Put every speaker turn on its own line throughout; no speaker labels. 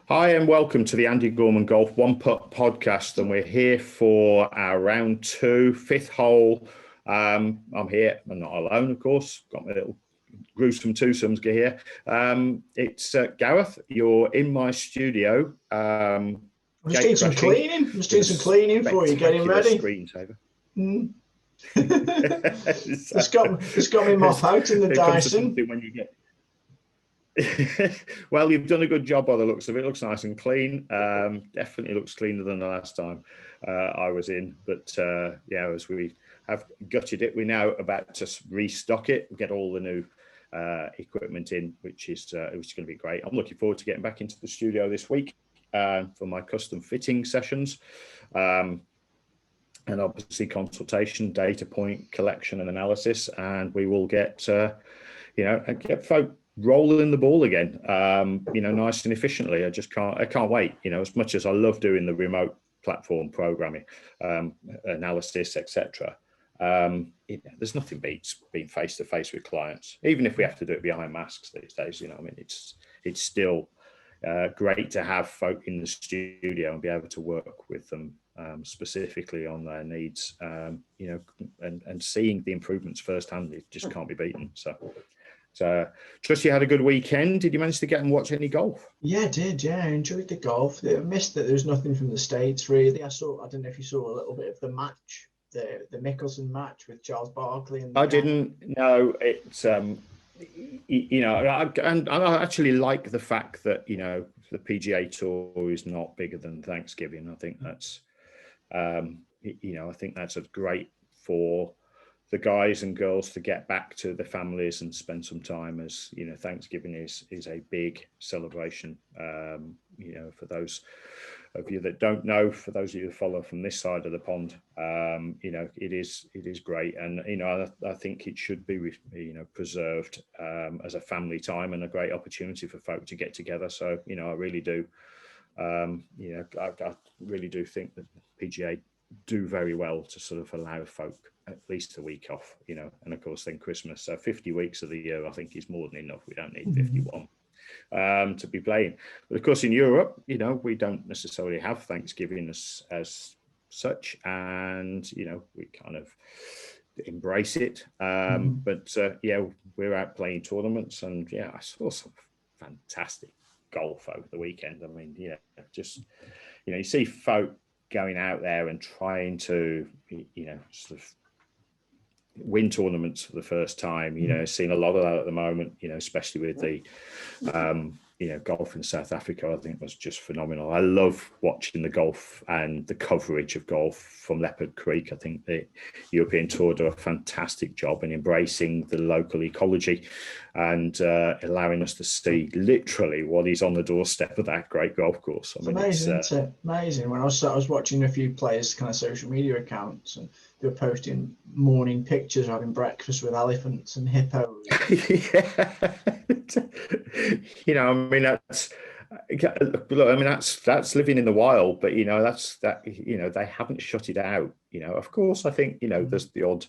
Hi and welcome to the Andy Gorman Golf One Putt podcast, and we're here for our round two, fifth hole. I'm here. I'm not alone, of course. Got my little gruesome twosomes here. It's Gareth. You're in my studio.
I'm just doing some cleaning. For you, getting ready.
Screensaver.
It's got me moth out in the Dyson.
When you get well, you've done a good job by the looks of it. It looks nice and clean. Definitely looks cleaner than the last time I was in. But yeah, as we have gutted it, we're now about to restock it, get all the new equipment in, which is going to be great. I'm looking forward to getting back into the studio this week for my custom fitting sessions. And obviously consultation, data point collection and analysis, and we will get get folk rolling the ball again, nice and efficiently. I can't wait. As much as I love doing the remote platform programming, analysis, etc. There's nothing beats being face to face with clients, even if we have to do it behind masks these days. It's still great to have folk in the studio and be able to work with them specifically on their needs. And seeing the improvements firsthand, it just can't be beaten. So, trust you had a good weekend. Did you manage to get and watch any golf?
Yeah, I did. Yeah, I enjoyed the golf. I missed that there was nothing from the States, really. I don't know if you saw a little bit of the match, the Mickelson match with Charles Barkley.
I didn't know. It's, I actually like the fact that, the PGA Tour is not bigger than Thanksgiving. I think that's, I think that's great for the guys and girls to get back to the families and spend some time, as Thanksgiving is a big celebration. For those of you that don't know, for those of you who follow from this side of the pond, it is great, and I think it should be preserved as a family time and a great opportunity for folk to get together. So I really do, I really do think that PGA do very well to sort of allow folk at least a week off, and of course then Christmas. So 50 weeks of the year, I think, is more than enough. We don't need 51 to be playing. But of course in Europe, we don't necessarily have Thanksgiving as such, and we kind of embrace it. But we're out playing tournaments, and I saw some fantastic golf over the weekend. I mean, just you see folk going out there and trying to sort of win tournaments for the first time. Seeing a lot of that at the moment, especially with the golf in South Africa, I think was just phenomenal. I love watching the golf and the coverage of golf from Leopard Creek. I think the European Tour do a fantastic job in embracing the local ecology and allowing us to see literally what is on the doorstep of that great golf course.
It's amazing, isn't it? Amazing. When I was watching a few players' kind of social media accounts, and they were posting morning pictures having breakfast with elephants and hippos.
That's living in the wild, but they haven't shut it out. Of course, I think there's the odd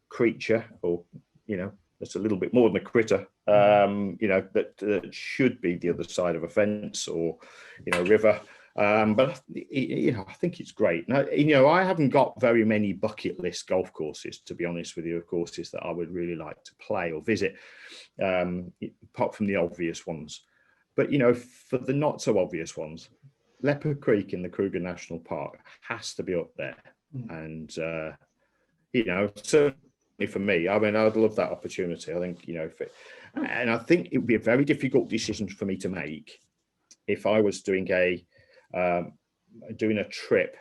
creature, or that's a little bit more than a critter, that should be the other side of a fence or river. But I think it's great. Now, I haven't got very many bucket list golf courses, to be honest with you, of courses that I would really like to play or visit, apart from the obvious ones. But for the not so obvious ones, Leopard Creek in the Kruger National Park has to be up there. And certainly for me, I mean, I'd love that opportunity. I think and I think it would be a very difficult decision for me to make if I was doing a trip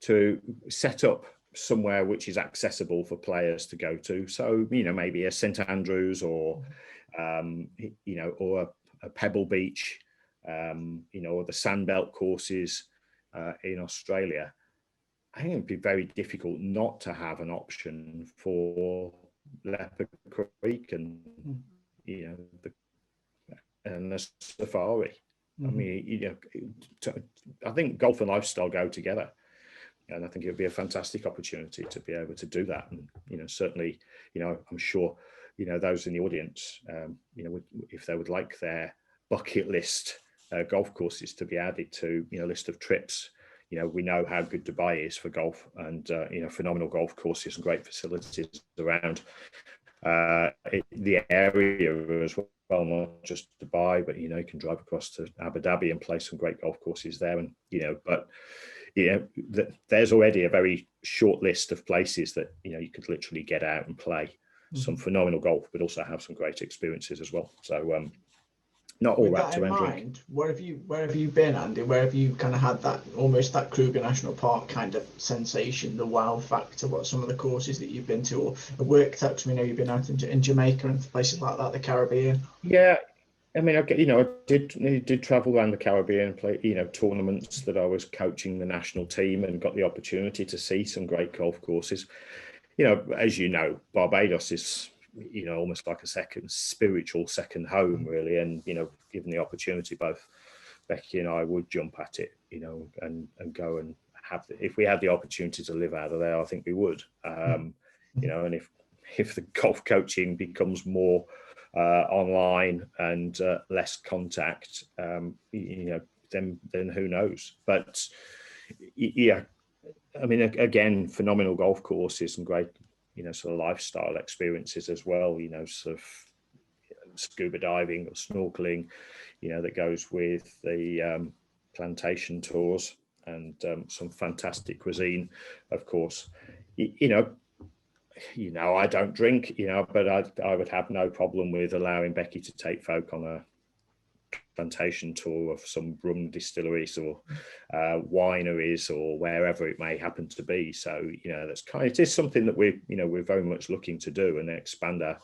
to set up somewhere which is accessible for players to go to. So, maybe a St Andrews or, or a Pebble Beach, or the Sandbelt courses in Australia. I think it'd be very difficult not to have an option for Leopard Creek and, and the safari. I mean, I think golf and lifestyle go together, and I think it would be a fantastic opportunity to be able to do that. And certainly, I'm sure those in the audience, if they would like their bucket list golf courses to be added to, list of trips. We know how good Dubai is for golf, and phenomenal golf courses and great facilities around the area as well, not just Dubai, but you can drive across to Abu Dhabi and play some great golf courses there. And there's already a very short list of places that you could literally get out and play some phenomenal golf, but also have some great experiences as well. So not all wrapped around drink.
Where have you been, Andy? Where have you kind of had that almost that Kruger National Park kind of sensation, the wow factor? What some of the courses that you've been to or worked out? Because we know you've been out in Jamaica and places like that, the Caribbean.
Yeah, I mean, I did travel around the Caribbean, play tournaments that I was coaching the national team, and got the opportunity to see some great golf courses. As Barbados is almost like a spiritual second home, really. And, given the opportunity, both Becky and I would jump at it, and go and if we had the opportunity to live out of there, I think we would, and if the golf coaching becomes more online and less contact, then who knows? But yeah, I mean, again, phenomenal golf courses and great sort of lifestyle experiences as well, sort of scuba diving or snorkeling, that goes with the plantation tours, and some fantastic cuisine, of course. I don't drink, but I would have no problem with allowing Becky to take folk on a plantation tour of some rum distilleries or wineries or wherever it may happen to be. So that's it is something that we're very much looking to do and expand our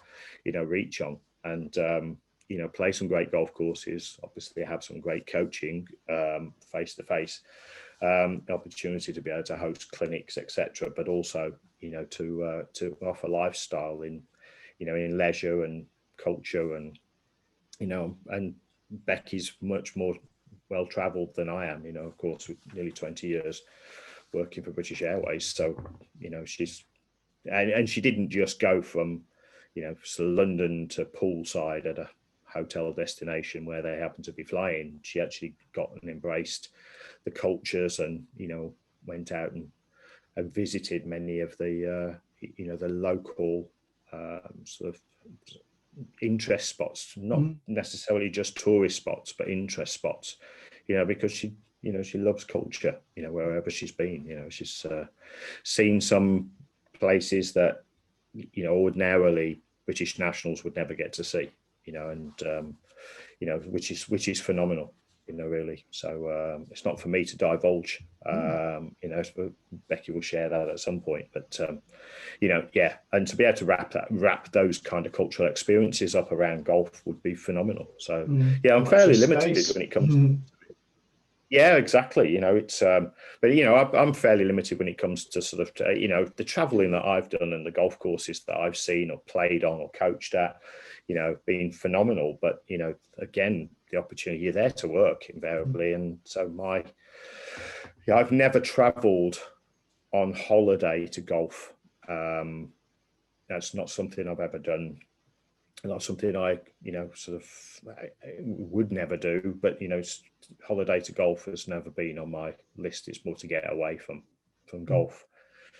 reach on, and play some great golf courses, obviously have some great coaching face to face, opportunity to be able to host clinics, etc., but also to offer lifestyle in in leisure and culture, and and Becky's much more well travelled than I am, of course, with nearly 20 years working for British Airways. So, she's, and she didn't just go from, sort of London to poolside at a hotel destination where they happened to be flying. She actually got and embraced the cultures, and, went out and visited many of the, the local sort of interest spots, not necessarily just tourist spots, but interest spots, because she loves culture, wherever she's been. She's seen some places that, ordinarily British nationals would never get to see, and, which is phenomenal, really. So it's not for me to divulge, Becky will share that at some point, but yeah, and to be able to wrap those kind of cultural experiences up around golf would be phenomenal. So yeah, I'm fairly limited when it comes yeah, exactly. It's but I'm fairly limited when it comes to sort of the traveling that I've done and the golf courses that I've seen or played on or coached at, being phenomenal. But again, the opportunity, you're there to work invariably, and so I've never traveled on holiday to golf. That's not something I've ever done. Not something I, sort of I would never do, but, holiday to golf has never been on my list. It's more to get away from golf.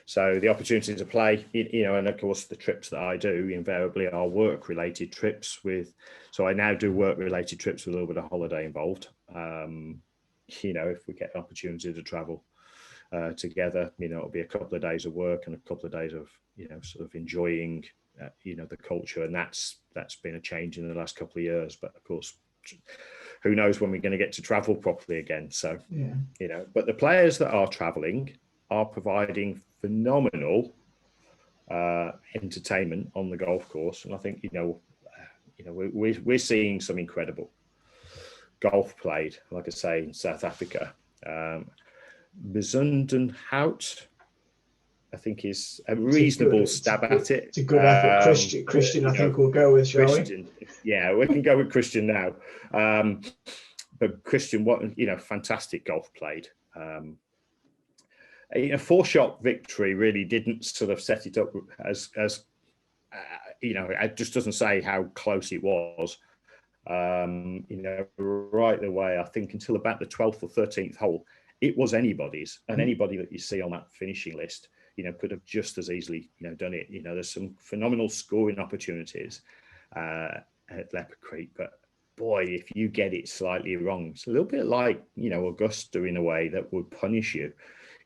So the opportunity to play, and of course the trips that I do invariably are work-related trips so I now do work-related trips with a little bit of holiday involved. If we get an opportunity to travel together, it'll be a couple of days of work and a couple of days of, sort of enjoying the culture, and that's been a change in the last couple of years. But of course, who knows when we're going to get to travel properly again. So yeah, but the players that are traveling are providing phenomenal entertainment on the golf course, and I think we're seeing some incredible golf played, like I say, in South Africa. Dunhill, I think, is a reasonable stab at it.
It's a good effort. Christian, I think we'll go with, shall we?
Yeah, we can go with Christian now. But Christian, fantastic golf played. A 4-shot victory really didn't sort of set it up as it just doesn't say how close it was. You know, right the way, I think until about the 12th or 13th hole, it was anybody's, and anybody that you see on that finishing list, you know, could have just as easily, you know, done it. You know, there's some phenomenal scoring opportunities at Leopard Creek, but boy, if you get it slightly wrong, it's a little bit like, you know, Augusta in a way that would punish you,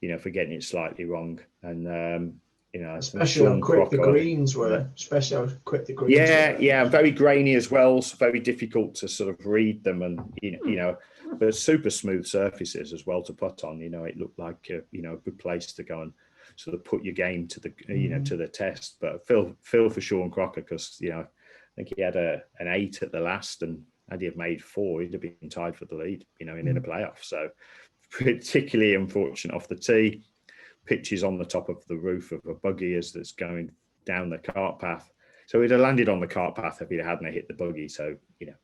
you know, for getting it slightly wrong. And you know,
especially how quick the greens were. Especially how quick the greens were.
Yeah, very grainy as well. So very difficult to sort of read them, and you know, but super smooth surfaces as well to putt on. You know, it looked like you know, a good place to go and sort of put your game to the you know, to the test. But feel for Sean Crocker, because you know, I think he had an 8 at the last, and had he have made 4, he'd have been tied for the lead. You know, in a playoff. So particularly unfortunate off the tee. Pitches on the top of the roof of a buggy as that's going down the cart path. So he'd have landed on the cart path if he hadn't hit the buggy. So, you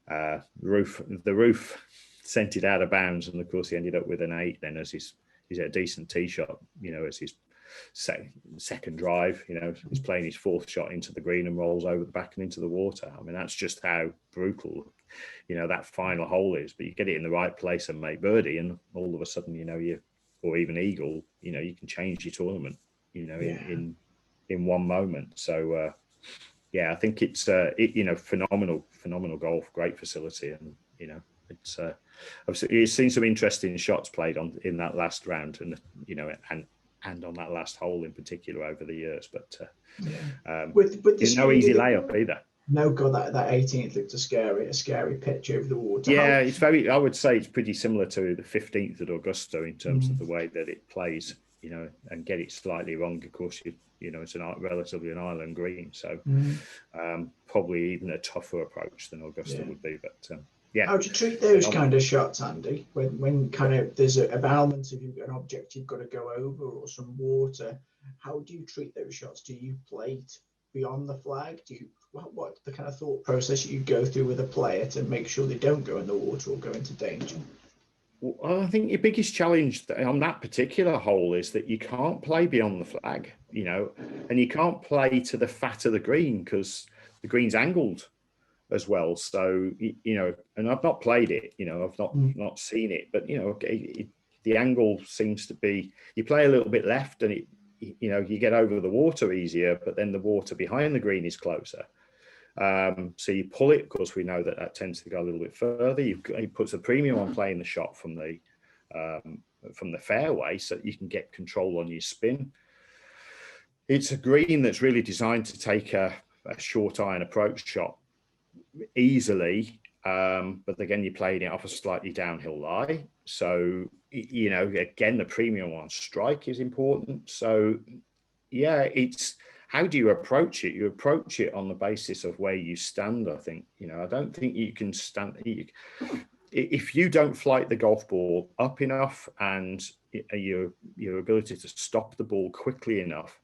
know, the roof sent it out of bounds. And of course, he ended up with an 8 then, as he's at a decent tee shot, you know, as his second drive, you know, he's playing his 4th shot into the green and rolls over the back and into the water. I mean, that's just how brutal, you know, that final hole is. But you get it in the right place and make birdie, and all of a sudden, you know, or even eagle, you know, you can change your tournament, you know, in one moment. So yeah, I think it's you know, phenomenal golf, great facility, and you know, it's obviously you've seen some interesting shots played in that last round, and you know, and on that last hole in particular over the years. But
with the
no easy layup either.
No, God, that 18th looked a scary pitch over the water.
Yeah, it's very. I would say it's pretty similar to the 15th at Augusta in terms of the way that it plays. You know, and get it slightly wrong. Of course, you know, it's relatively an island green, so probably even a tougher approach than Augusta would be. But yeah,
how do you treat those kind of shots, Andy? When kind of there's a balance, if you've got an object you've got to go over or some water, how do you treat those shots? Do you play beyond the flag? Do you what the kind of thought process you go through with a player to make sure they don't go in the water or go into danger?
Well, I think your biggest challenge on that particular hole is that you can't play beyond the flag, you know, and you can't play to the fat of the green because the green's angled as well. So, you know, and I've not played it, you know, I've not seen it, but, you know, the angle seems to be, you play a little bit left and you know, you get over the water easier, but then the water behind the green is closer. So you pull it. Of course, we know that tends to go a little bit further. He puts a premium on playing the shot from the fairway, so that you can get control on your spin. It's a green that's really designed to take a short iron approach shot easily, but again, you're playing it off a slightly downhill lie. So, you know, again, the premium on strike is important. So, yeah, it's how do you approach it? You approach it on the basis of where you stand, I think. You know, I don't think you can stand... If you don't flight the golf ball up enough and your ability to stop the ball quickly enough,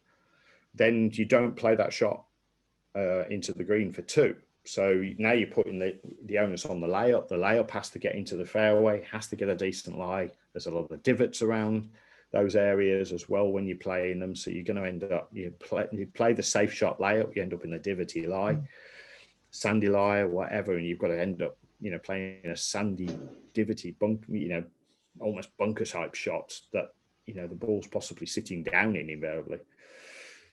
then you don't play that shot into the green for 2. So now you're putting the onus on the layup. The layup has to get into the fairway, has to get a decent lie. There's a lot of divots around those areas as well when you're playing them. So you're going to end up, you play the safe shot layup, you end up in the divotty lie, sandy lie or whatever, and you've got to end up, you know, playing a sandy, divotty, you know, almost bunker type shots that, you know, the ball's possibly sitting down in invariably.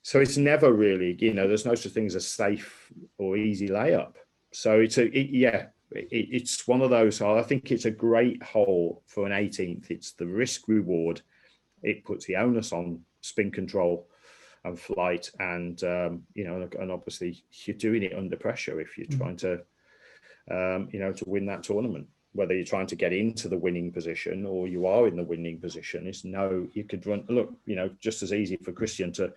So it's never really, you know, there's no such thing as a safe or easy layup. So it's one of those. I think it's a great hole for an 18th. It's the risk reward. It puts the onus on spin control and flight, and you know, and obviously you're doing it under pressure if you're trying to, you know, to win that tournament. Whether you're trying to get into the winning position or you are in the winning position, you could run. Look, you know, just as easy for Christian to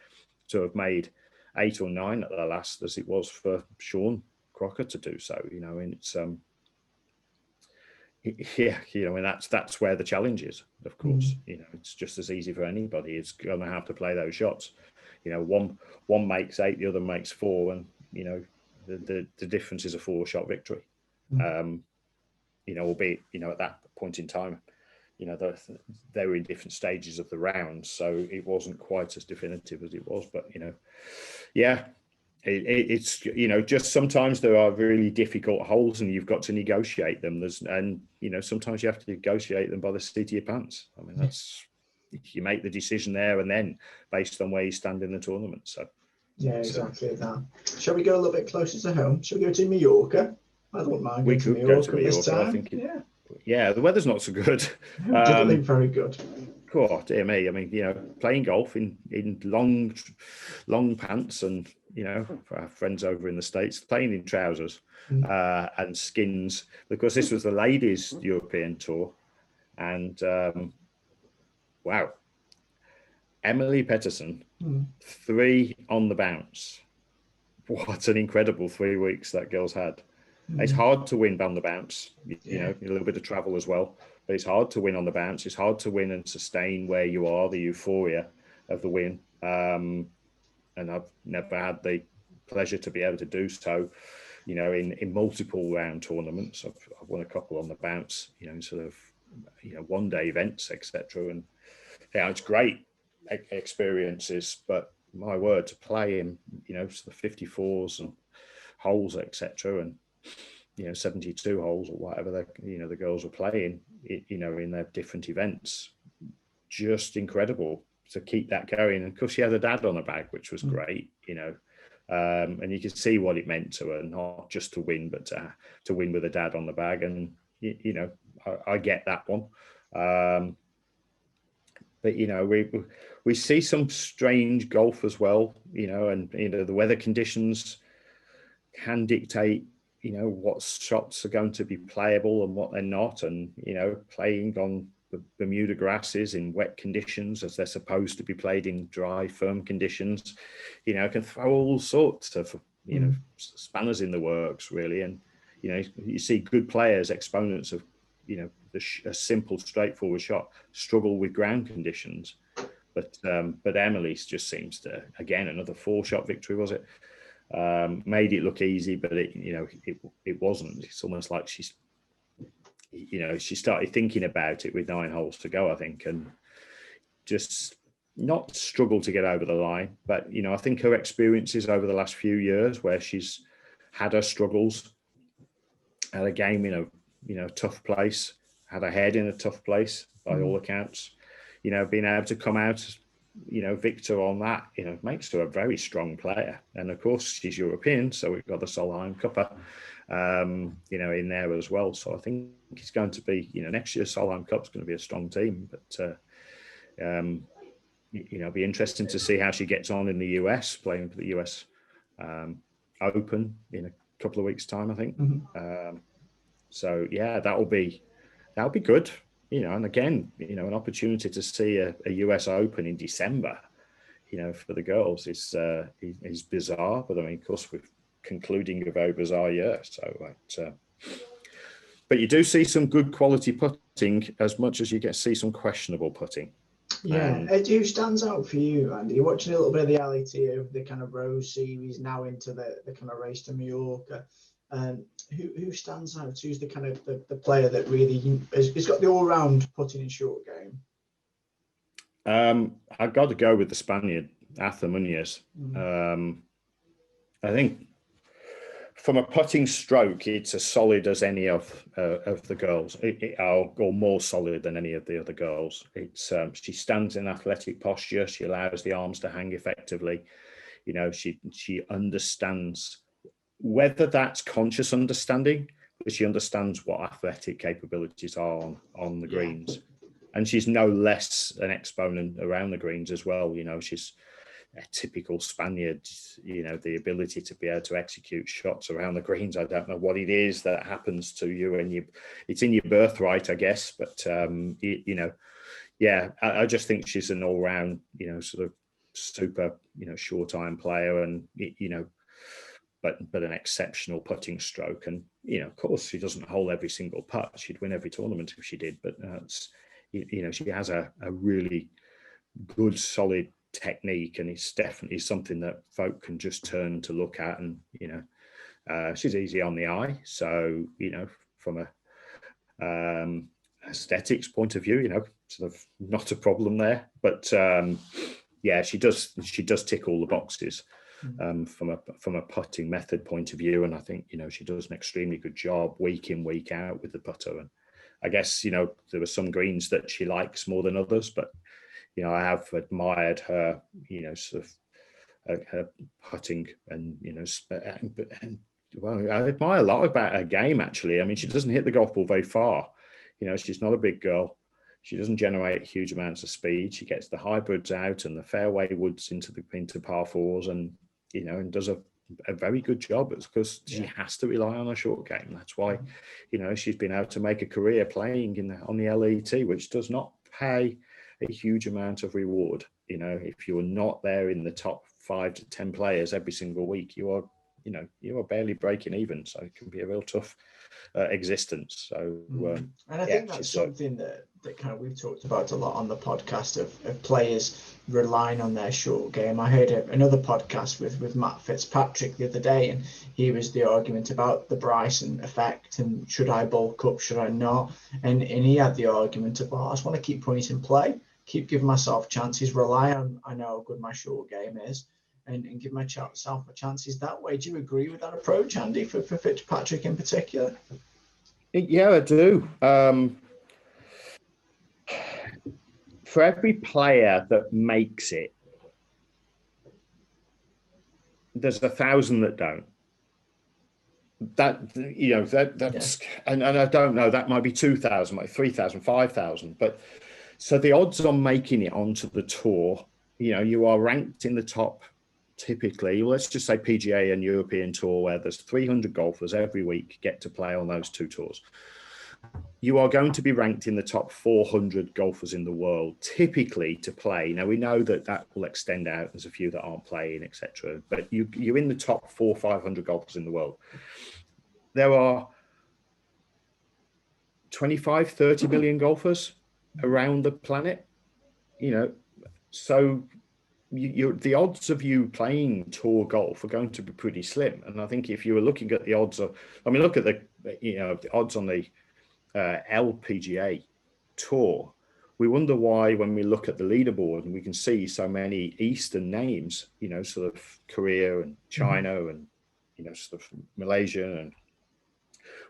have made 8 or 9 at the last as it was for Sean Crocker to do so. You know, and it's yeah, you know, and that's where the challenge is, of course. You know, it's just as easy for anybody. It's going to have to play those shots. You know, one makes 8, the other makes 4, and you know, the difference is a 4-shot victory. You know, albeit, you know, at that point in time, you know, they were in different stages of the round, so it wasn't quite as definitive as it was. But you know, yeah, it's just sometimes there are really difficult holes and you've got to negotiate them. And sometimes you have to negotiate them by the seat of your pants. I mean, that's you make the decision there and then based on where you stand in the tournament. So
yeah, exactly that. Shall we go a little bit closer to home? Shall we go to Mallorca? I don't mind
we
going to
could go to
Mallorca this
Mallorca. I
time.
think the weather's not so good.
It doesn't look very good.
God, dear me. I mean, playing golf in long pants and, for our friends over in the States, playing in trousers and skins, because this was the ladies' European tour. And wow, Emily Petterson, 3 on the bounce. What an incredible 3 weeks that girl's had. It's hard to win on the bounce, a little bit of travel as well, but it's hard to win on the bounce. It's hard to win and sustain where you are, the euphoria of the win. And I've never had the pleasure to be able to do so, in multiple round tournaments. I've won a couple on the bounce, sort of, one day events, etc. And it's great experiences, but my word, to play in, sort of 54s and holes, etc. and 72 holes or whatever the girls were playing, in their different events, just incredible to keep that going. And of course, she had a dad on her bag, which was great, and you could see what it meant to her, not just to win, but to win with a dad on the bag. And I get that one. But we see some strange golf as well, and the weather conditions can dictate what shots are going to be playable and what they're not. And playing on the Bermuda grasses in wet conditions as they're supposed to be played in dry, firm conditions, can throw all sorts of spanners in the works, really. And you see good players, exponents of a simple, straightforward shot, struggle with ground conditions. But Emily's just seems to, again, another 4-shot victory, was it? Made it look easy, but it wasn't. It's almost like she started thinking about it with 9 holes to go, I think, and just not struggled to get over the line. But I think her experiences over the last few years, where she's had her struggles, had a game in a tough place, had a head in a tough place by all accounts, being able to come out victor on that, makes her a very strong player. And of course, she's European, so we've got the Solheim Cupper, in there as well. So I think it's going to be, next year's Solheim Cup's going to be a strong team. But, it'll be interesting to see how she gets on in the US, playing for the US Open in a couple of weeks' time, I think. So yeah, that'll be good. And again, an opportunity to see a US Open in December, for the girls is bizarre. But I mean, of course, we're concluding a very bizarre year. So, but you do see some good quality putting as much as you get to see some questionable putting.
Yeah, who stands out for you, Andy? You're watching a little bit of the LAT, the kind of Rose series, now into the kind of race to Mallorca. Who stands out? Who's the kind of the player that really has got the all-round putting and short game?
I've got to go with the Spaniard, Arthur Munoz. I think from a putting stroke, it's as solid as any of the girls, or more solid than any of the other girls. It's she stands in athletic posture. She allows the arms to hang effectively. She understands, whether that's conscious understanding, but she understands what athletic capabilities are on the greens. And she's no less an exponent around the greens as well. She's a typical Spaniard, the ability to be able to execute shots around the greens. I don't know what it is that happens to you, and it's in your birthright, I guess. But, I just think she's an all-round, sort of super, short iron player, and, but an exceptional putting stroke. And, of course, she doesn't hold every single putt. She'd win every tournament if she did. But, she has a really good, solid technique, and it's definitely something that folk can just turn to look at. And, she's easy on the eye. So, from a aesthetics point of view, sort of not a problem there. But, she does tick all the boxes. from a putting method point of view. And I think, you know, she does an extremely good job week in, week out with the putter. And I guess, you know, there are some greens that she likes more than others, but, you know, I have admired her, you know, sort of her putting, and, you know, and well, I admire a lot about her game, actually. I mean, she doesn't hit the golf ball very far. You know, she's not a big girl. She doesn't generate huge amounts of speed. She gets the hybrids out and the fairway woods into par fours, and, you know, and does a very good job. It's because she has to rely on a short game. That's why, you know, she's been able to make a career playing on the LET, which does not pay a huge amount of reward. You know, if you're not there in the top 5 to 10 players every single week, you are barely breaking even. So it can be a real tough existence. So,
and I think that's something that kind of we've talked about a lot on the podcast of players relying on their short game. I heard another podcast with Matt Fitzpatrick the other day, and he was the argument about the Bryson effect and should I bulk up, should I not? And he had the argument of, well, I just want to keep points in play, keep giving myself chances, rely on I know how good my short game is, and give myself chances that way. Do you agree with that approach, Andy, for Fitzpatrick in particular?
Yeah, I do. For every player that makes it, there's 1,000 that don't. That's and I don't know, that might be 2,000, like 3,000, 5,000. But so the odds on making it onto the tour, you know, you are ranked in the top, typically, let's just say PGA and European Tour, where there's 300 golfers every week get to play on those two tours. You are going to be ranked in the top 400 golfers in the world, typically, to play. Now, we know that will extend out. There's a few that aren't playing, etc. But you're in the top 400 or 500 golfers in the world. There are 25, 30 million golfers around the planet, you know. So the odds of you playing tour golf are going to be pretty slim. And I think if you were looking at the odds of, I mean, look at the odds on the LPGA tour. We wonder why, when we look at the leaderboard and we can see so many Eastern names, you know, sort of Korea and China and, you know, sort of Malaysia, and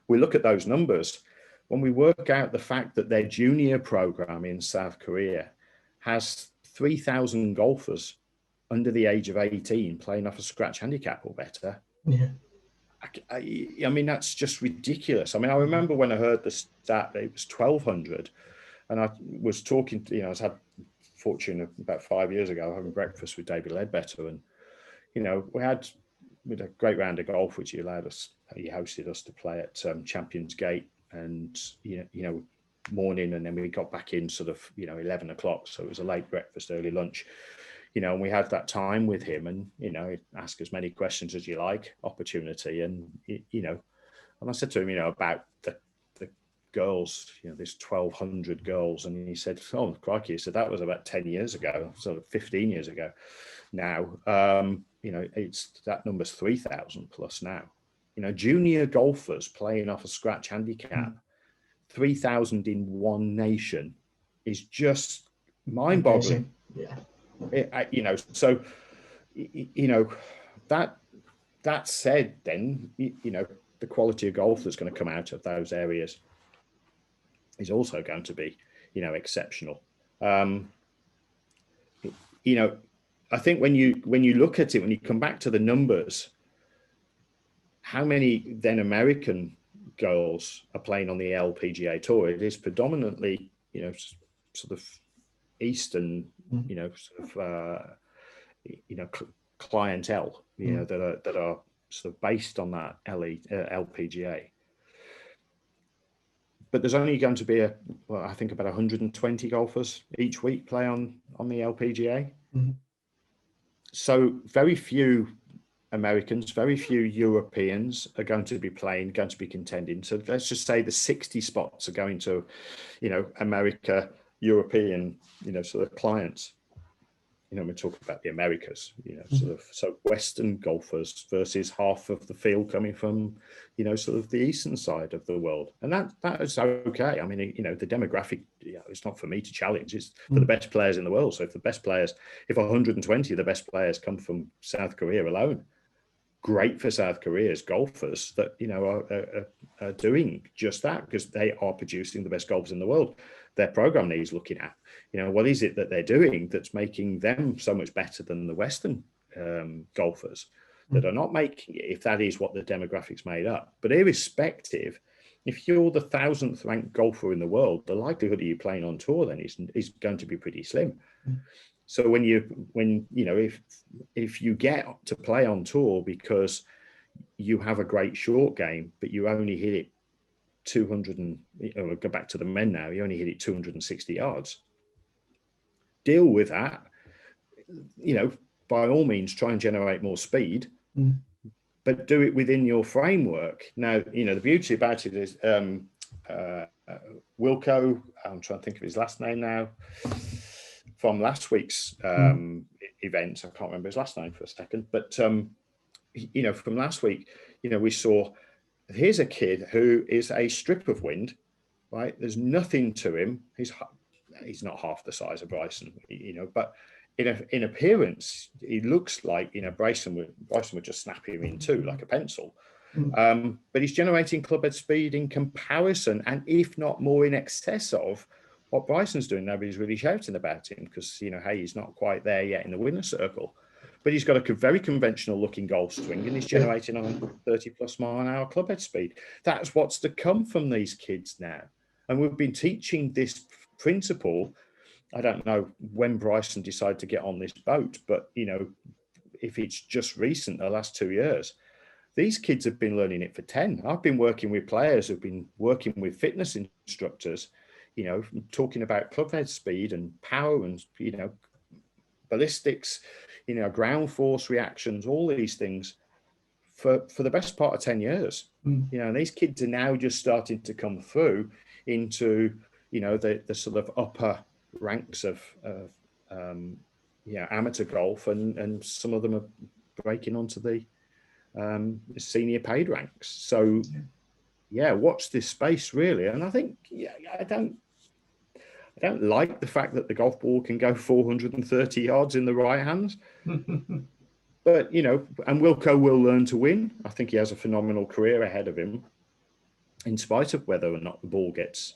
we look at those numbers, when we work out the fact that their junior program in South Korea has 3,000 golfers under the age of 18 playing off a scratch handicap or better.
Yeah.
I mean, that's just ridiculous. I mean, I remember when I heard the stat that it was 1,200, and I was talking, you know, I was had fortune about 5 years ago having breakfast with David Ledbetter, and, you know, we had a great round of golf, which he hosted us to play at Champions Gate, and you know, morning, and then we got back in sort of, you know, 11 o'clock. So it was a late breakfast, early lunch. You know, and we had that time with him, and, you know, ask as many questions as you like, opportunity. And, you know, and I said to him, you know, about the girls, you know, there's 1,200 girls. And he said, oh, crikey. He said, that was about 10 years ago, sort of 15 years ago. Now, you know, that number's 3,000 plus now. You know, junior golfers playing off a scratch handicap, 3,000 in one nation is just mind-boggling.
Yeah.
You know, so, you know, that said, then, you know, the quality of golf that's going to come out of those areas is also going to be, you know, exceptional. You know, I think when you look at it, when you come back to the numbers, how many then American girls are playing on the LPGA tour? It is predominantly, you know, sort of Eastern, you know, sort of, you know, clientele, you know, that are sort of based on that LPGA. But there's only going to be I think about 120 golfers each week play on the LPGA. So very few Americans, very few Europeans are going to be contending. So let's just say the 60 spots are going to, you know, America, European, you know, sort of clients. we're talking about the Americas, sort of, so Western golfers versus half of the field coming from, sort of the eastern side of the world. And that is okay. I mean, the demographic, it's not for me to challenge. It's for the best players in the world. So if 120 of the best players come from South Korea alone, great for South Korea's golfers that, are doing just that, because they are producing the best golfers in the world. Their program needs looking at, what is it that they're doing that's making them so much better than the Western golfers that are not making it, if that is what the demographics made up. But irrespective, if you're the 1,000th ranked golfer in the world, the likelihood of you playing on tour then is going to be pretty slim. So if you get to play on tour because you have a great short game, but you only hit it 200 and we'll go back to the men now, you only hit it 260 yards. Deal with that, by all means try and generate more speed, but do it within your framework. Now, the beauty about it is Wilco, I'm trying to think of his last name now, from last week's event, I can't remember his last name for a second, but from last week, we saw, here's a kid who is a strip of wind, right? There's nothing to him. He's not half the size of Bryson, but in appearance, he looks like, Bryson would just snap him in two like a pencil. But he's generating clubhead speed in comparison, and if not more in excess of what Bryson's doing. Nobody's really shouting about him because, hey, he's not quite there yet in the winner's circle. But he's got a very conventional looking golf swing, and he's generating on 30 plus mile an hour clubhead speed. That's what's to come from these kids now. And we've been teaching this principle. I don't know when Bryson decided to get on this boat, but, if it's just recent, the last 2 years, these kids have been learning it for 10. I've been working with players who've been working with fitness instructors, talking about clubhead speed and power and, ballistics, ground force reactions, all these things for the best part of 10 years. And these kids are now just starting to come through into, the sort of upper ranks of amateur golf, and some of them are breaking onto the senior paid ranks. So watch this space really. And I think, I don't like the fact that the golf ball can go 430 yards in the right hands. But, and Wilco will learn to win. I think he has a phenomenal career ahead of him, in spite of whether or not the ball gets,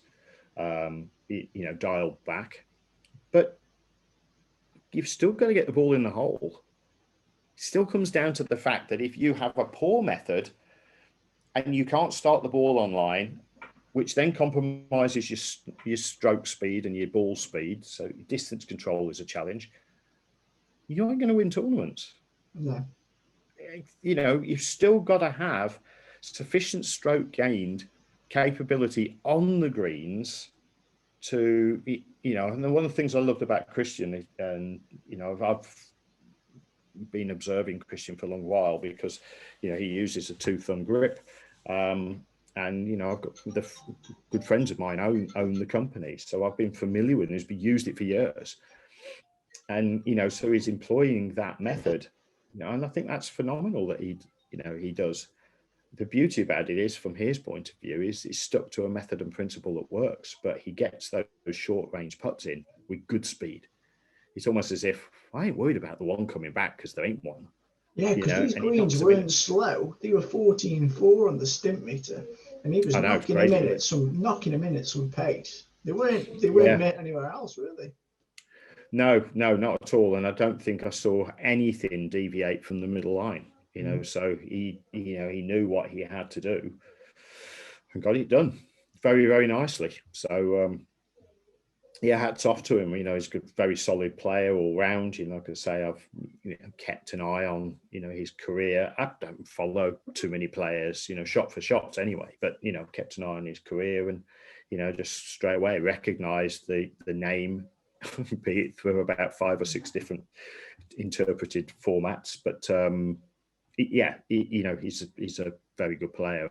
dialed back. But you've still got to get the ball in the hole. It still comes down to the fact that if you have a poor method and you can't start the ball online, which then compromises your stroke speed and your ball speed, so distance control is a challenge, you aren't going to win tournaments.
No.
You've still got to have sufficient stroke gained capability on the greens to, and one of the things I loved about Christian, and, I've been observing Christian for a long while because, he uses a 2-thumb grip. And, I've got the good friends of mine own the company. So I've been familiar with it. He's used it for years. And, so he's employing that method, and I think that's phenomenal that he does. The beauty about it is, from his point of view, is he's stuck to a method and principle that works, but he gets those short range putts in with good speed. It's almost as if, I ain't worried about the one coming back because there ain't one.
Yeah, because these greens weren't slow. They were 14.4 on the stimp meter, and he was knocking him in at some pace. They weren't anywhere else, were they?
No, not at all. And I don't think I saw anything deviate from the middle line. So he knew what he had to do and got it done very, very nicely. So hats off to him. He's a very solid player all round. Like I say, I've kept an eye on his career. I don't follow too many players, shot for shots anyway, but kept an eye on his career, and just straight away recognised the name, be it through about 5 or 6 different interpreted formats. But he's a very good player,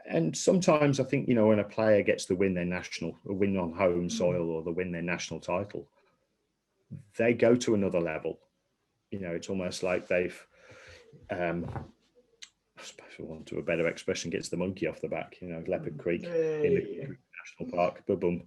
and sometimes I think when a player gets to win their win on home soil, or the win their national title, they go to another level. You know, it's almost like they've, I suppose for want of a better expression, gets the monkey off the back. You know, Leopard Creek in the National Park, boom.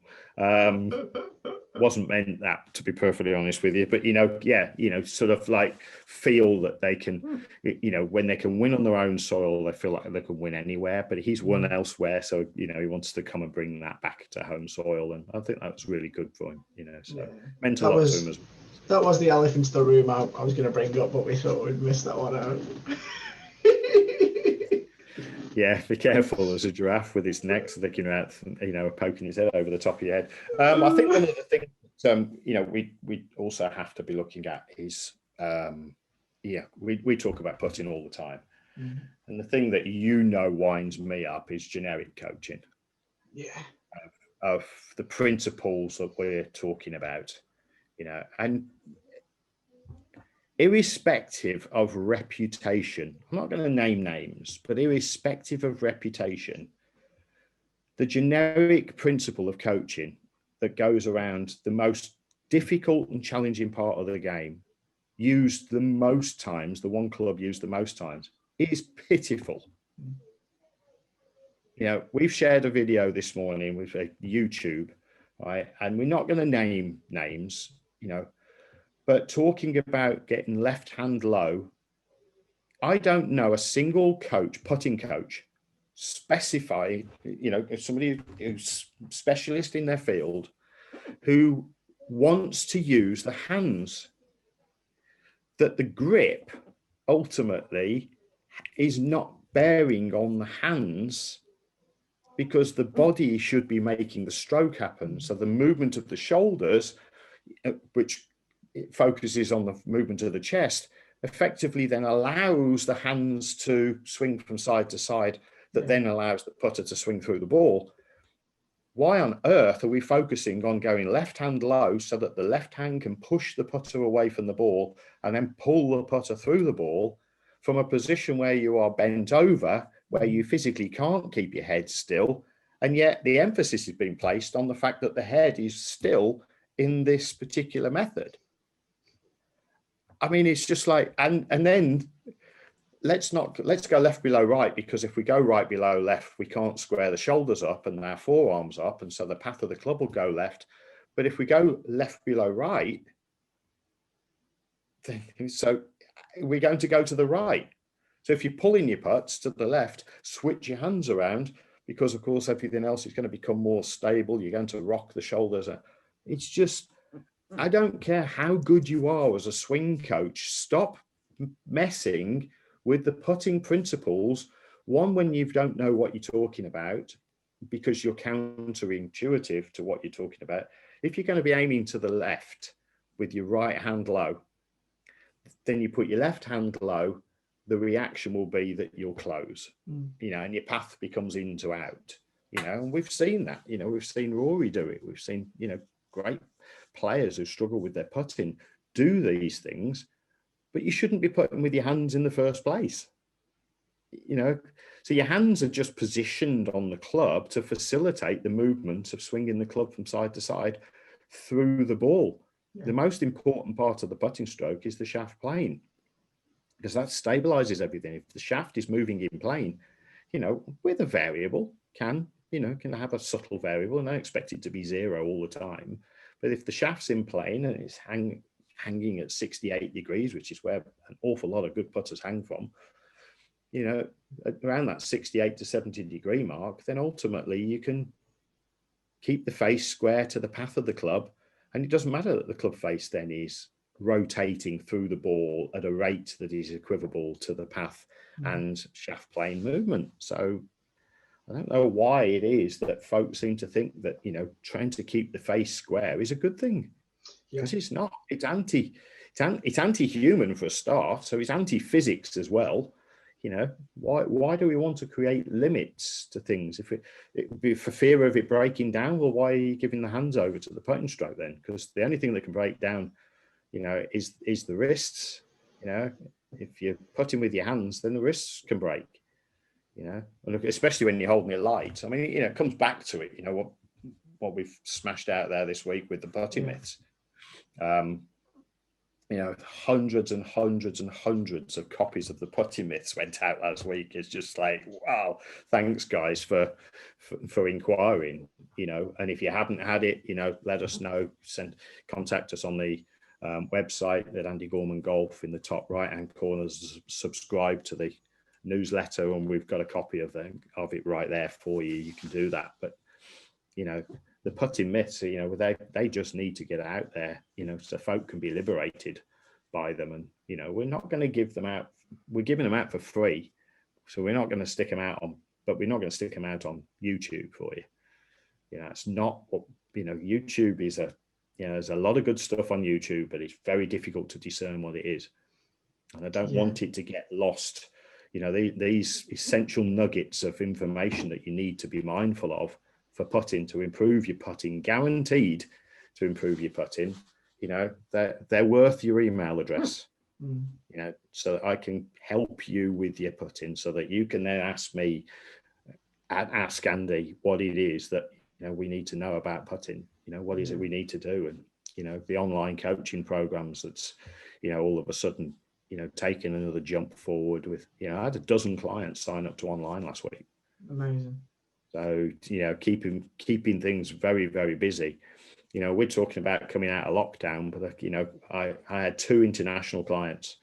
Wasn't meant that, to be perfectly honest with you, but you know, yeah, you know, sort of like feel that they can, you know, when they can win on their own soil, they feel like they can win anywhere. But he's won elsewhere, so you know, he wants to come and bring that back to home soil, and I think that was really good for him. You know, so meant a lot to him as well.
That was the elephant in the room I was going to bring up, but we thought we'd miss that one out.
Yeah, be careful as a giraffe with his neck sticking out, you know, poking his head over the top of your head. I think one of the things you know, we also have to be looking at is, yeah, we talk about putting all the time. And the thing that, you know, winds me up is generic coaching.
Yeah.
Of the principles that we're talking about, you know, and irrespective of reputation, I'm not going to name names, but irrespective of reputation, the generic principle of coaching that goes around the most difficult and challenging part of the game, used the most times, the one club used the most times, is pitiful. You know, we've shared a video this morning with YouTube, right? And we're not going to name names, you know, but talking about getting left hand low, I don't know a single coach, putting coach, specify, you know, if somebody who's specialist in their field who wants to use the hands, that the grip ultimately is not bearing on the hands, because the body should be making the stroke happen. So the movement of the shoulders, which focuses on the movement of the chest, effectively then allows the hands to swing from side to side, that then allows the putter to swing through the ball. Why on earth are we focusing on going left hand low so that the left hand can push the putter away from the ball and then pull the putter through the ball from a position where you are bent over, where you physically can't keep your head still, and yet the emphasis is being placed on the fact that the head is still in this particular method? I mean, it's just like, and then let's go left below right, because if we go right below left, we can't square the shoulders up and our forearms up, and so the path of the club will go left. But if we go left below right, then so we're going to go to the right. So if you're pulling your putts to the left, switch your hands around, because of course everything else is going to become more stable. You're going to rock the shoulders. It's just, I don't care how good you are as a swing coach, stop messing with the putting principles. One, when you don't know what you're talking about, because you're counterintuitive to what you're talking about. If you're going to be aiming to the left with your right hand low, then you put your left hand low, the reaction will be that you'll close, you know, and your path becomes in to out, you know, and we've seen that, you know, we've seen Rory do it. We've seen, you know, great players who struggle with their putting do these things, but you shouldn't be putting with your hands in the first place, you know. So your hands are just positioned on the club to facilitate the movement of swinging the club from side to side through the ball. The most important part of the putting stroke is the shaft plane, because that stabilizes everything. If the shaft is moving in plane, you know, with a variable, can have a subtle variable, and I expect it to be zero all the time. But if the shaft's in plane and it's hanging at 68 degrees, which is where an awful lot of good putters hang from, you know, around that 68 to 70 degree mark, then ultimately you can keep the face square to the path of the club. And it doesn't matter that the club face then is rotating through the ball at a rate that is equivalent to the path and shaft plane movement. So I don't know why it is that folks seem to think that, you know, trying to keep the face square is a good thing, because it's not. It's anti-human for a start, so it's anti-physics as well. You know, why do we want to create limits to things? If it would be for fear of it breaking down, well, why are you giving the hands over to the putting stroke then? Because the only thing that can break down, you know, is the wrists. You know, if you're putting with your hands, then the wrists can break. You know, and look, especially when you're holding it light. I mean, you know, it comes back to it. You know what we've smashed out there this week with the putting myths. you know, hundreds and hundreds and hundreds of copies of the Putting Myths went out last week. It's just like, wow, thanks guys for inquiring, you know. And if you haven't had it, you know, let us know. Contact us on the website at Andy Gorman Golf. In the top right hand corner, subscribe to the newsletter, and we've got a copy of it right there for you. You can do that. But you know, the Putting Myths, you know, they just need to get out there, you know, so folk can be liberated by them. And you know, we're not going to give them out. We're giving them out for free, so we're not going to stick them out on. But we're not going to stick them out on YouTube for you. You know, it's not what, you know. YouTube is you know, there's a lot of good stuff on YouTube, but it's very difficult to discern what it is. And I don't want it to get lost. You know, these essential nuggets of information that you need to be mindful of for putting, to improve your putting, guaranteed to improve your putting. You know, they're worth your email address. You know, so that I can help you with your putting, so that you can then ask me and ask Andy what it is that, you know, we need to know about putting. You know, what is it we need to do? And you know, the online coaching programs that's, you know, all of a sudden, you know, taking another jump forward with, you know, I had a dozen clients sign up to online last week.
Amazing.
So, you know, keeping things very, very busy. You know, we're talking about coming out of lockdown, but, you know, I had 2 international clients,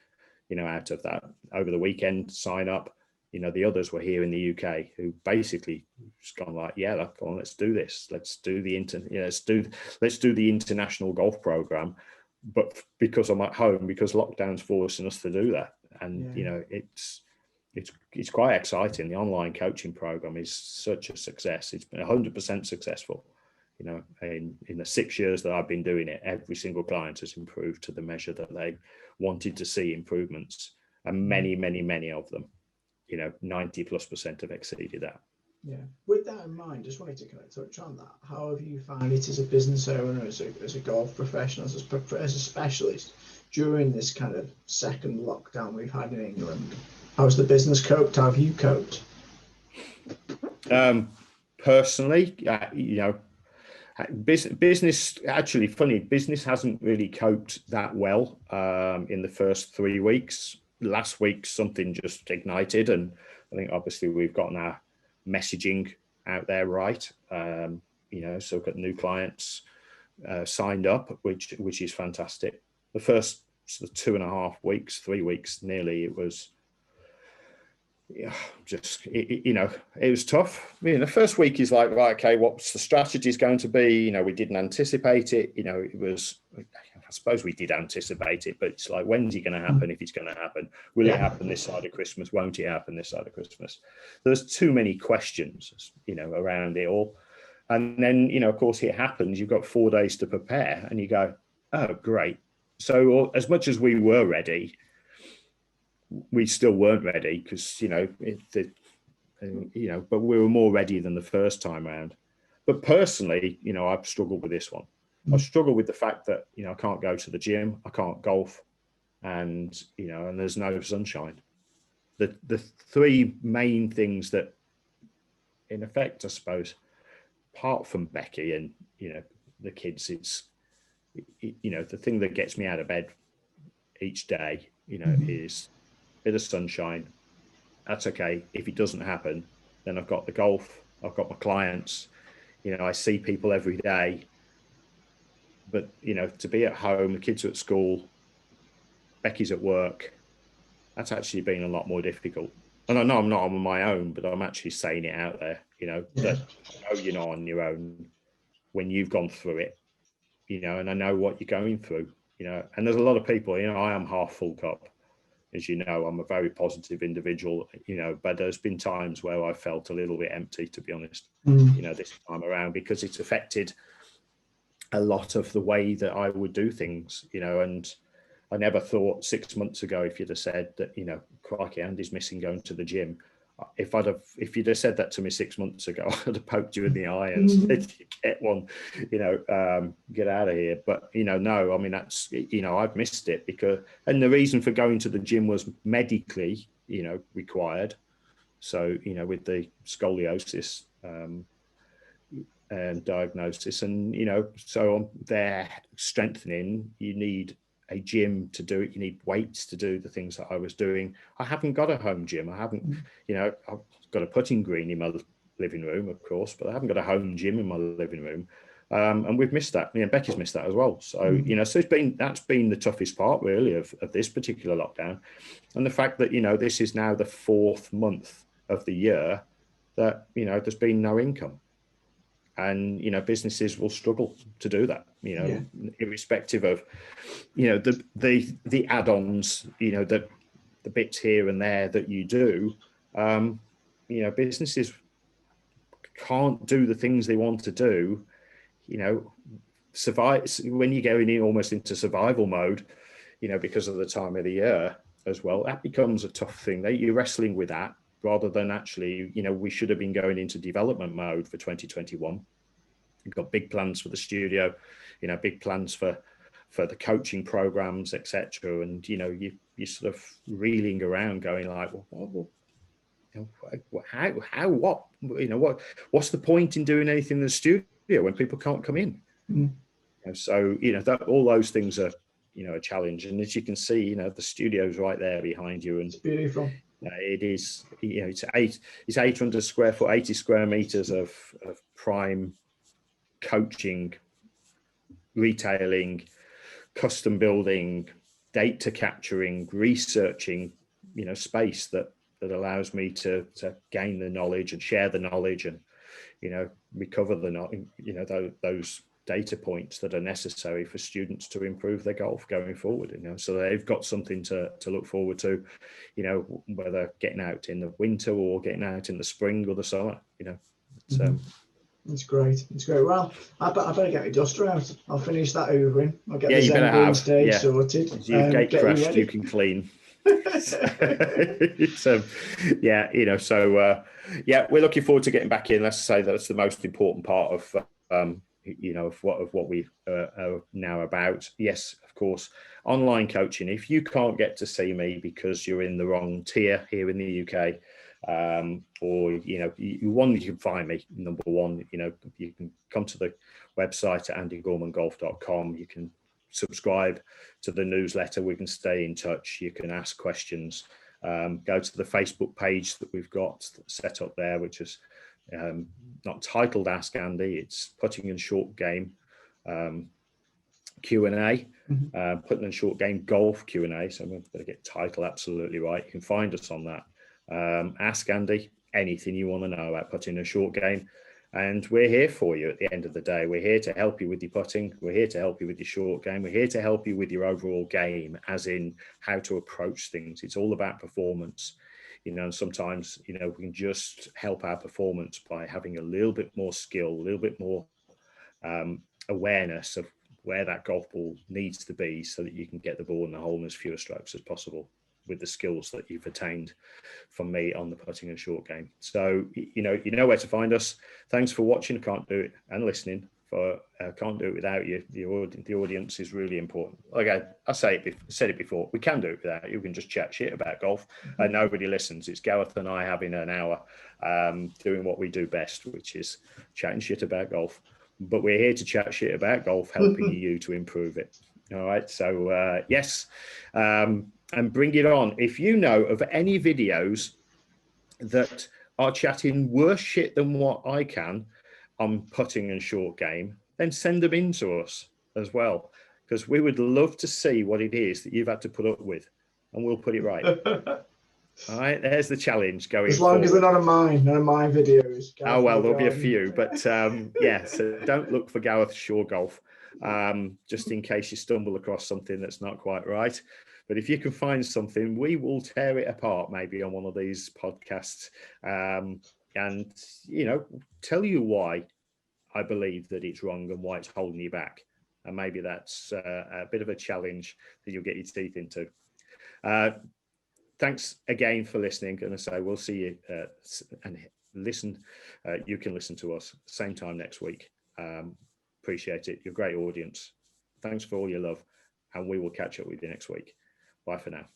you know, out of that over the weekend sign up. You know, the others were here in the UK who basically just gone like, yeah, look, come on, let's do this. Let's do let's do the international golf program. But because I'm at home, because lockdown's forcing us to do that. And, you know, it's quite exciting. The online coaching program is such a success. It's been 100% successful. You know, in the 6 years that I've been doing it, every single client has improved to the measure that they wanted to see improvements. And many, many, many of them, you know, 90+% have exceeded that.
Yeah. With that in mind, just wanted to kind of touch on that. How have you found it as a business owner, as a golf professional, as a specialist during this kind of second lockdown we've had in England? How's the business coped? How have you coped?
Personally, you know, business, actually funny, business hasn't really coped that well in the first 3 weeks. Last week, something just ignited, and I think obviously we've gotten our messaging out there right. You know, so we've got new clients signed up, which is fantastic. The first sort of 2.5 weeks, 3 weeks nearly, it was, yeah, just, you know, it was tough. I mean, the first week is like, right, okay, what's the strategy is going to be? You know, we didn't anticipate it. You know, it was, I suppose we did anticipate it, but it's like, when's it going to happen? If it's going to happen, will it happen this side of Christmas? Won't it happen this side of Christmas? There's too many questions, you know, around it all. And then, you know, of course it happens. You've got 4 days to prepare and you go, oh, great. So as much as we were ready, we still weren't ready because, you know, you know, but we were more ready than the first time around. But personally, you know, I've struggled with this one. I've struggled with the fact that, you know, I can't go to the gym, I can't golf, and, you know, and there's no sunshine. The 3 main things that, in effect, I suppose, apart from Becky and, you know, the kids, it's, you know, the thing that gets me out of bed each day, you know, is a bit of sunshine. That's okay. If it doesn't happen, then I've got the golf, I've got my clients, you know, I see people every day. But, you know, to be at home, the kids are at school, Becky's at work, that's actually been a lot more difficult. And I know I'm not on my own, but I'm actually saying it out there, you know, that I know you're not on your own when you've gone through it, you know, and I know what you're going through, you know, and there's a lot of people, you know, I am half full cup. As you know, I'm a very positive individual, you know, but there's been times where I felt a little bit empty, to be honest, you know, this time around, because it's affected a lot of the way that I would do things, you know. And I never thought 6 months ago, if you'd have said that, you know, crikey, Andy's missing going to the gym. If you'd have said that to me 6 months ago, I'd have poked you in the eye and said, get one, you know, get out of here. But, you know, no, I mean, that's, you know, I've missed it because, and the reason for going to the gym was medically, you know, required. So, you know, with the scoliosis and diagnosis, and, you know, so they're strengthening, you need a gym to do it. You need weights to do the things that I was doing. I haven't got a home gym. I haven't, I've got a putting green in my living room, of course, but I haven't got a home gym in my living room. And we've missed that. Becky's missed that as well. So, so that's been the toughest part really of this particular lockdown. And the fact that, this is now the 4th month of the year that, there's been no income. And, businesses will struggle to do that, irrespective of, the add-ons, the bits here and there that you do. Businesses can't do the things they want to do, survive when you're going in almost into survival mode, because of the time of the year as well. That becomes a tough thing. You're wrestling with that rather than actually, we should have been going into development mode for 2021. We've got big plans for the studio, big plans for the coaching programs, etc. And, you're sort of reeling around going like, what's the point in doing anything in the studio when people can't come in? So, all those things are, a challenge. And as you can see, the studio's right there behind you. And
it's beautiful.
It is, it's 800 square foot, 80 square meters of prime coaching, retailing, custom building, data capturing, researching, space that allows me to gain the knowledge and share the knowledge and, recover the those data points that are necessary for students to improve their golf going forward. So they've got something to look forward to, whether getting out in the winter or getting out in the spring or the summer.
It's great. It's great. Well, I better get my duster out. I'll finish that hoovering. I'll get the
you
Zen Green stage sorted.
You've gate crashed, you can clean. So we're looking forward to getting back in. Let's say that's the most important part of what we are now about. Yes, of course, online coaching. If you can't get to see me because you're in the wrong tier here in the UK, or you can find me. Number one, you can come to the website at andygormangolf.com. You can subscribe to the newsletter. We can stay in touch. You can ask questions. Go to the Facebook page that we've got set up there, which is not titled Ask Andy. It's Putting and Short Game Q&A, Putting and Short Game Golf Q&A. So I'm going to get title absolutely right. You can find us on that. Ask Andy anything you want to know about putting a short game, and we're here for you. At the end of the day, we're here to help you with your putting. We're here to help you with your short game. We're here to help you with your overall game, as in how to approach things. It's all about performance, and sometimes we can just help our performance by having a little bit more skill, a little bit more awareness of where that golf ball needs to be, so that you can get the ball in the hole in as fewer strokes as possible with the skills that you've attained from me on the putting and short game. So, you know where to find us. Thanks for watching. Can't do it and listening. Can't do it without you. The audience is really important. Okay, I said it before. We can do it without you. You can just chat shit about golf and nobody listens. It's Gareth and I having an hour doing what we do best, which is chatting shit about golf. But we're here to chat shit about golf, helping you to improve it. All right. So yes. And bring it on. If you know of any videos that are chatting worse shit than what I can on putting and short game, then send them in to us as well, because we would love to see what it is that you've had to put up with, and we'll put it right. All right, there's the challenge going
as long
forward.
As they're none of mine videos.
Oh, well, there'll be a few, but yeah, so don't look for Gareth Shore Golf, just in case you stumble across something that's not quite right. But if you can find something, we will tear it apart maybe on one of these podcasts, and, tell you why I believe that it's wrong and why it's holding you back. And maybe that's a bit of a challenge that you'll get your teeth into. Thanks again for listening. And I say we'll see you and listen. You can listen to us same time next week. Appreciate it. You're a great audience. Thanks for all your love. And we will catch up with you next week. Bye for now.